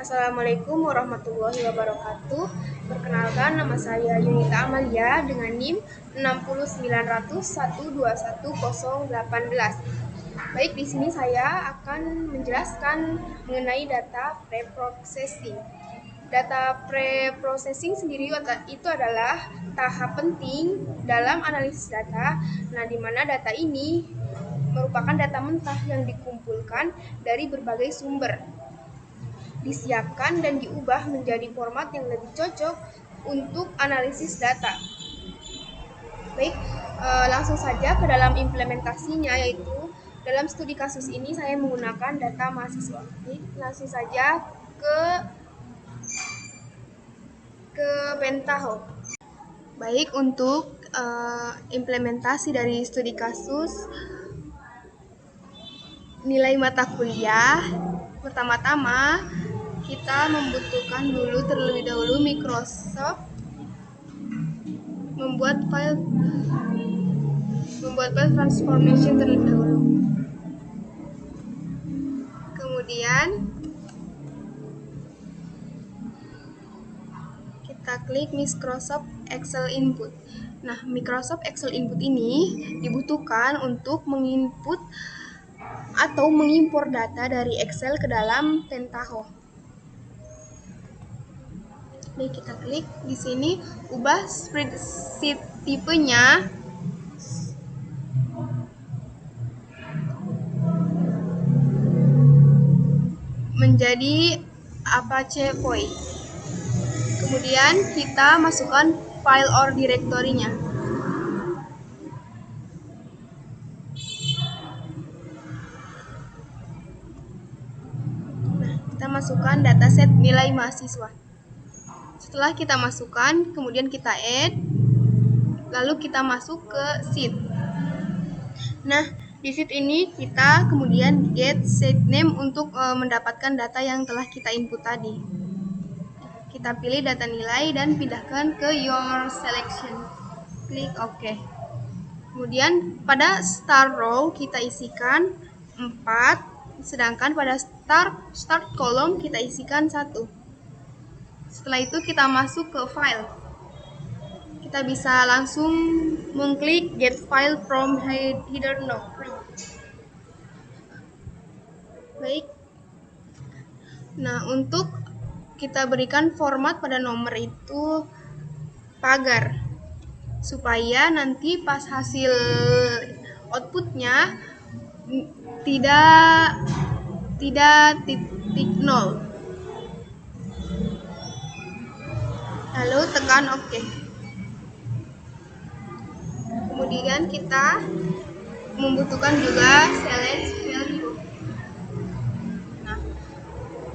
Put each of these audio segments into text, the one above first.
Assalamualaikum warahmatullahi wabarakatuh. Perkenalkan, nama saya Yunita Amalia dengan NIM 60901211018. Baik, di sini saya akan menjelaskan mengenai data preprocessing. Data preprocessing sendiri itu adalah tahap penting dalam analisis data. Nah, di mana data ini merupakan data mentah yang dikumpulkan dari berbagai sumber, disiapkan dan diubah menjadi format yang lebih cocok untuk analisis data. Baik, langsung saja ke dalam implementasinya, yaitu dalam studi kasus ini saya menggunakan data mahasiswa. Jadi, langsung saja ke Pentaho. Baik, untuk implementasi dari studi kasus nilai mata kuliah, pertama-tama kita membutuhkan terlebih dahulu Microsoft membuat file transformation terlebih dahulu. Kemudian kita klik Microsoft Excel Input. Nah, Microsoft Excel Input ini dibutuhkan untuk menginput atau mengimpor data dari Excel ke dalam Pentaho. Nih, kita klik di sini, ubah spreadsheet tipenya menjadi Apache Poi. Kemudian kita masukkan file or directory-nya. Nah, kita masukkan dataset nilai mahasiswa. Setelah kita masukkan, kemudian kita add, lalu kita masuk ke sheet. Nah, di sheet ini kita kemudian get sheet name untuk mendapatkan data yang telah kita input tadi. Kita pilih data nilai dan pindahkan ke your selection. Klik OK. Kemudian pada start row kita isikan 4, sedangkan pada start column kita isikan 1. Setelah itu kita masuk ke file. Kita bisa langsung mengklik get file from header node. Baik. Nah, untuk kita berikan format pada nomor itu pagar, supaya nanti pas hasil outputnya tidak titik 0. Lalu tekan OK. Kemudian kita membutuhkan juga select value. Nah,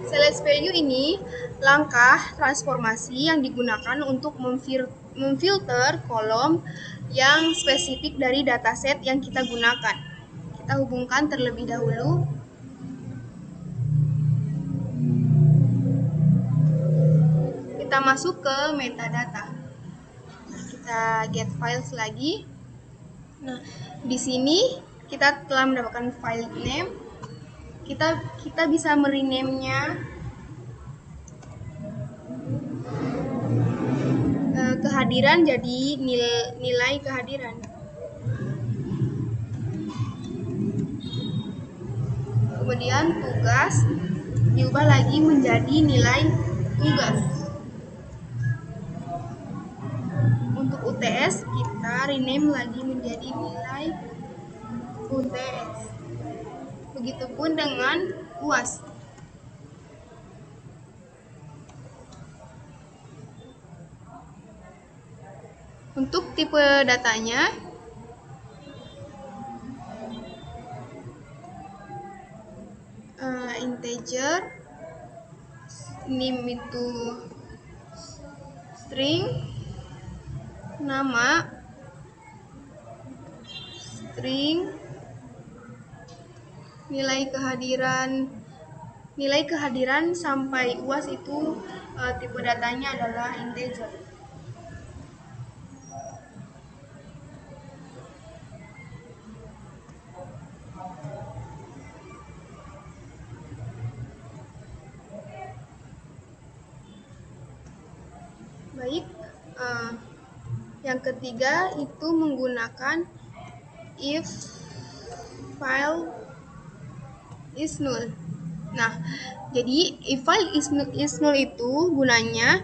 select value ini langkah transformasi yang digunakan untuk memfilter kolom yang spesifik dari dataset yang kita gunakan. Kita hubungkan terlebih dahulu. Kita masuk ke metadata. Kita get files lagi. Nah, di sini kita telah mendapatkan file name. Kita bisa merename-nya kehadiran jadi nilai kehadiran. Kemudian tugas diubah lagi menjadi nilai tugas. Untuk UTS kita rename lagi menjadi nilai UTS. Begitupun dengan UAS. Untuk tipe datanya, integer, name itu string, nama string, nilai kehadiran sampai UAS itu tipe datanya adalah integer. Baik, yang ketiga itu menggunakan if file is null. Nah, jadi if file is null itu gunanya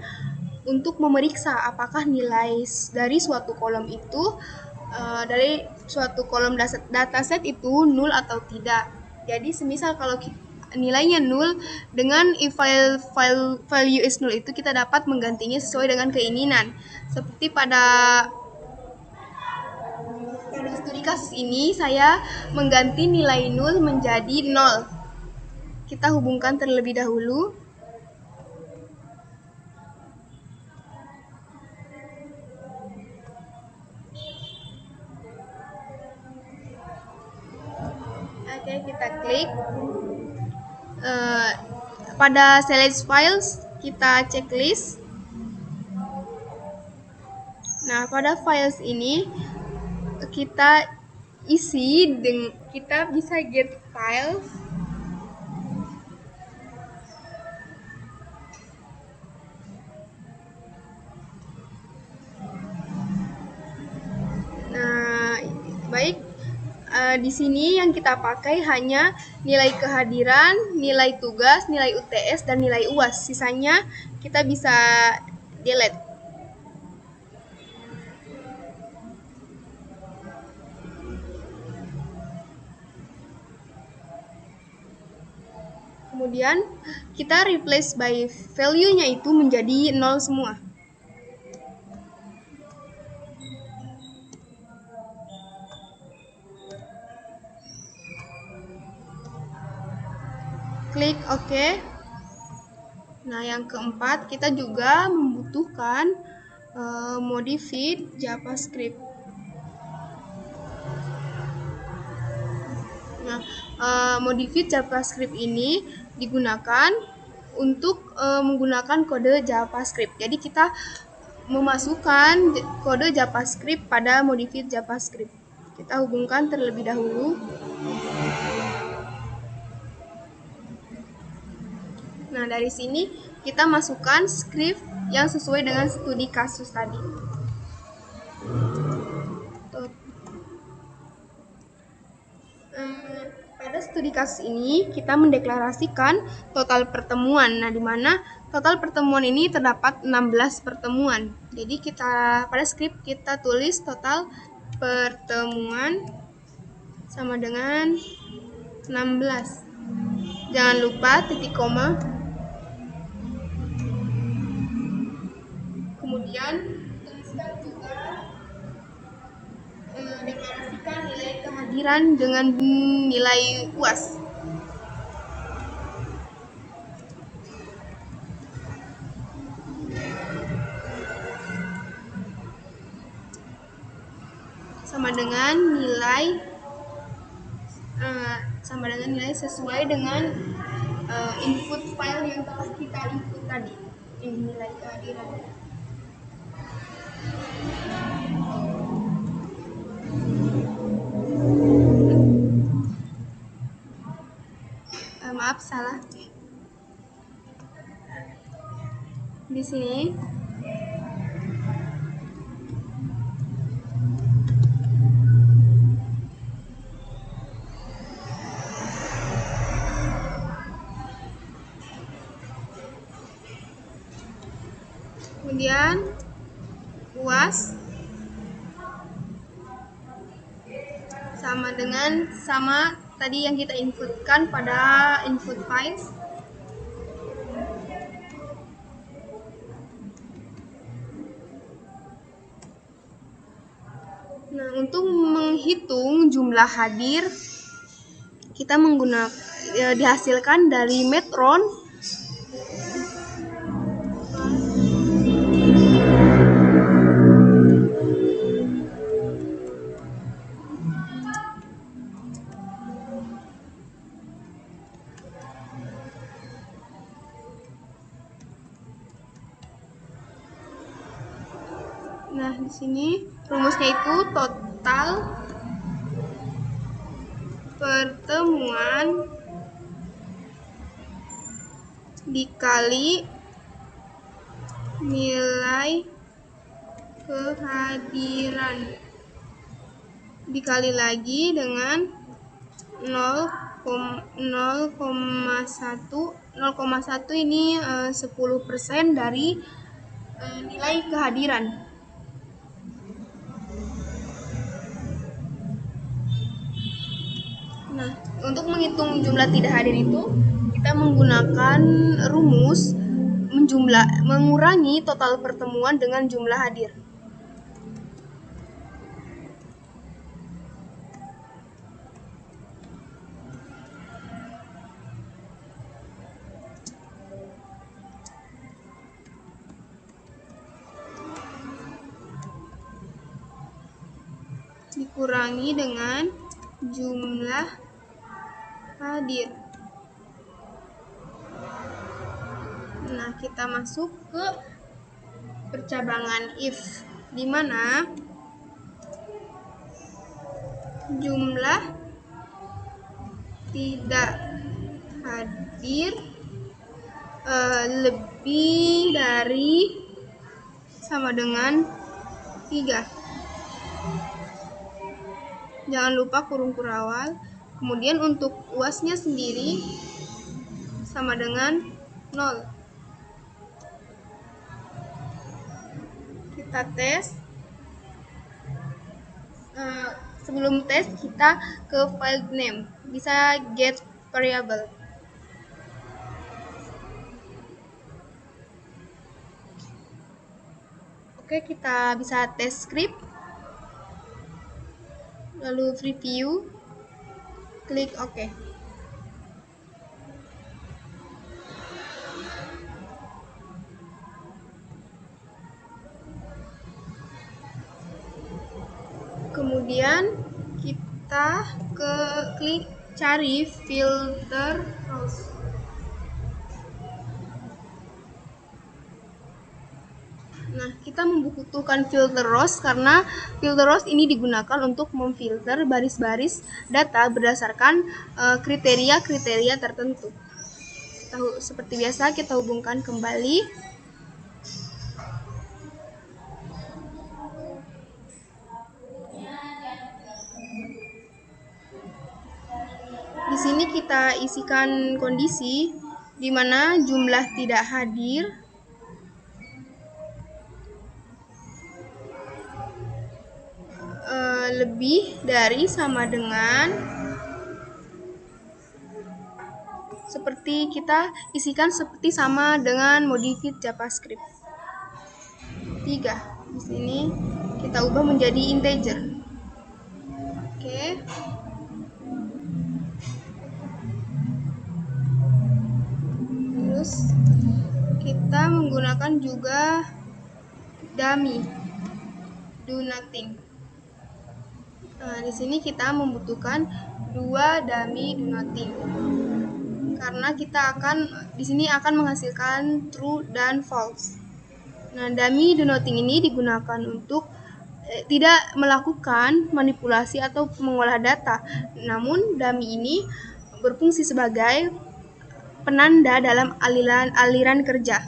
untuk memeriksa apakah nilai dari suatu kolom itu dari suatu kolom dataset itu null atau tidak. Jadi semisal kalau nilainya null, dengan if value is null itu kita dapat menggantinya sesuai dengan keinginan. Seperti pada studi kasus ini saya mengganti nilai null menjadi 0. Kita hubungkan terlebih dahulu. Oke, kita klik. Pada select files kita checklist. Nah, pada files ini kita isi kita bisa get files. Nah, baik. Di sini yang kita pakai hanya nilai kehadiran, nilai tugas, nilai UTS, dan nilai UAS. Sisanya kita bisa delete. Kemudian kita replace by value-nya itu menjadi 0 semua. Klik OK. Nah, yang keempat kita juga membutuhkan modify JavaScript. Nah, modify JavaScript ini digunakan untuk menggunakan kode JavaScript. Jadi kita memasukkan kode JavaScript pada modify JavaScript. Kita hubungkan terlebih dahulu. Nah, dari sini kita masukkan script yang sesuai dengan studi kasus tadi. Pada studi kasus ini kita mendeklarasikan total pertemuan. Nah, di mana total pertemuan ini terdapat 16 pertemuan. Jadi pada script kita tulis total pertemuan sama dengan 16. Jangan lupa titik koma. Kemudian tuliskan juga deklarasikan nilai kehadiran dengan nilai UAS. Sama dengan nilai sesuai dengan input file yang telah kita input tadi. Ini nilai kehadiran. Maaf, salah. Di sini kemudian UAS sama tadi yang kita inputkan pada input files. Nah, untuk menghitung jumlah hadir kita menggunakan dihasilkan dari metron. Nah, di sini rumusnya itu total pertemuan dikali nilai kehadiran dikali lagi dengan 0,1 ini 10% dari nilai kehadiran. Nah, untuk menghitung jumlah tidak hadir itu, kita menggunakan rumus mengurangi total pertemuan dengan jumlah hadir. Dikurangi dengan jumlah hadir. Nah, kita masuk ke percabangan if, di mana jumlah tidak hadir lebih dari sama dengan 3. Jangan lupa kurung kurawal. Kemudian untuk UAS-nya sendiri sama dengan 0. Kita tes. Sebelum tes kita ke file name, bisa get variable. Oke, kita bisa tes script, lalu preview, klik OK. Kemudian kita klik cari filter rows. Nah, kita membutuhkan filter rows karena filter rows ini digunakan untuk memfilter baris-baris data berdasarkan kriteria-kriteria tertentu. Seperti biasa, kita hubungkan kembali. Di sini kita isikan kondisi di mana jumlah tidak hadir lebih dari sama dengan, seperti kita isikan seperti sama dengan modified JavaScript 3. Di sini kita ubah menjadi integer. Oke. Terus kita menggunakan juga dummy do nothing. Nah, di sini kita membutuhkan 2 dummy do nothing. Karena kita di sini akan menghasilkan true dan false. Nah, dummy do nothing ini digunakan untuk tidak melakukan manipulasi atau mengolah data. Namun, dummy ini berfungsi sebagai penanda dalam aliran kerja.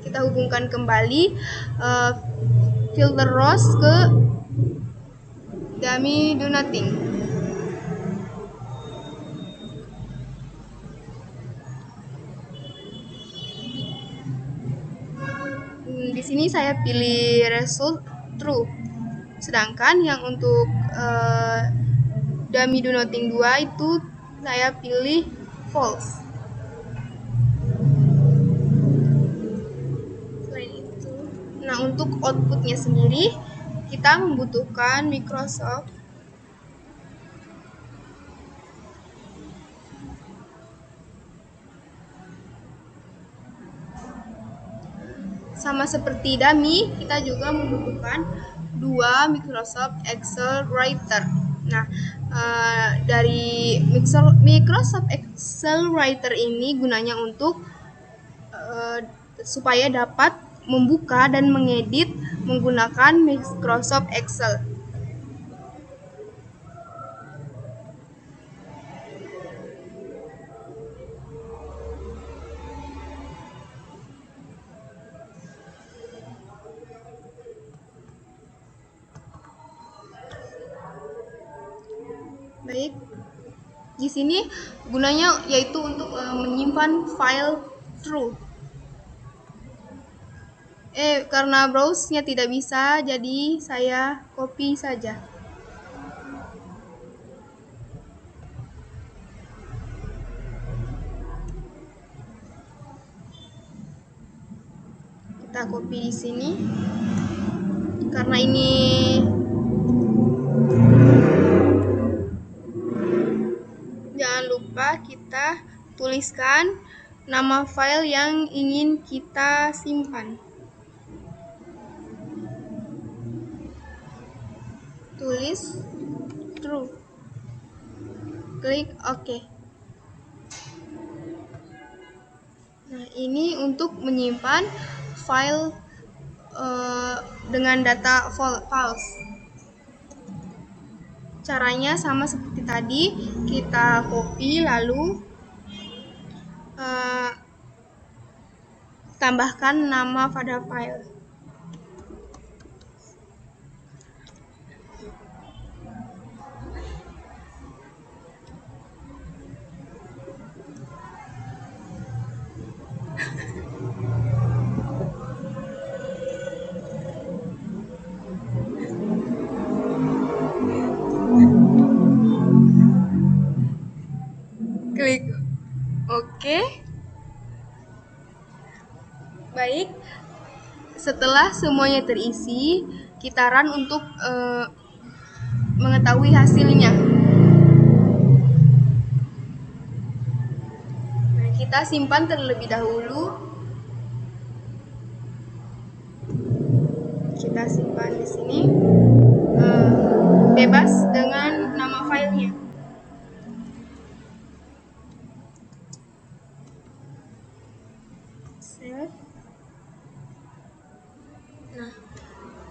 Kita hubungkan kembali filter rows ke dummy do nothing. Di sini saya pilih result true. Sedangkan yang untuk dummy do nothing 2 itu saya pilih false. Selain itu, nah untuk outputnya sendiri kita membutuhkan Microsoft sama seperti dummy, kita juga membutuhkan 2 Microsoft Excel Writer. Nah, dari Microsoft Excel Writer ini gunanya untuk supaya dapat membuka dan mengedit menggunakan Microsoft Excel. Baik. Di sini gunanya yaitu untuk menyimpan file true. Karena browse-nya tidak bisa, jadi saya copy saja. Kita copy di sini. Karena ini jangan lupa kita tuliskan nama file yang ingin kita simpan. Tulis true. Klik OK. Nah, ini untuk menyimpan file dengan data false. Caranya sama seperti tadi, kita copy lalu tambahkan nama pada file. Klik OK. Baik, setelah semuanya terisi, kita run untuk mengetahui hasilnya. Nah, kita simpan terlebih dahulu. Kita simpan di sini, bebas dengan nama filenya. Save. Nah,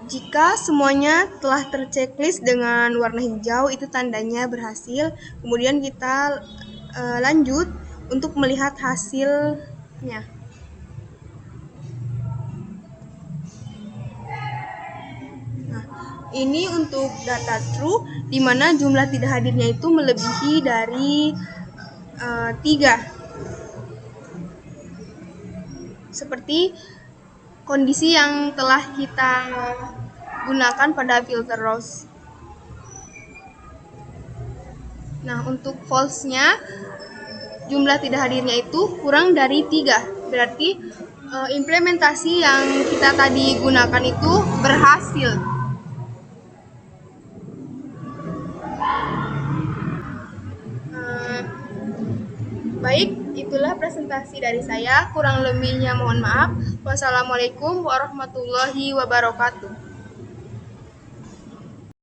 jika semuanya telah terchecklist dengan warna hijau, itu tandanya berhasil. Kemudian kita lanjut untuk melihat hasilnya. Nah, ini untuk data true, di mana jumlah tidak hadirnya itu melebihi dari 3. Seperti kondisi yang telah kita gunakan pada filter rows. Nah, untuk false-nya, jumlah tidak hadirnya itu kurang dari 3. Berarti implementasi yang kita tadi gunakan itu berhasil. Baik, itulah presentasi dari saya. Kurang lebihnya mohon maaf. Wassalamualaikum warahmatullahi wabarakatuh.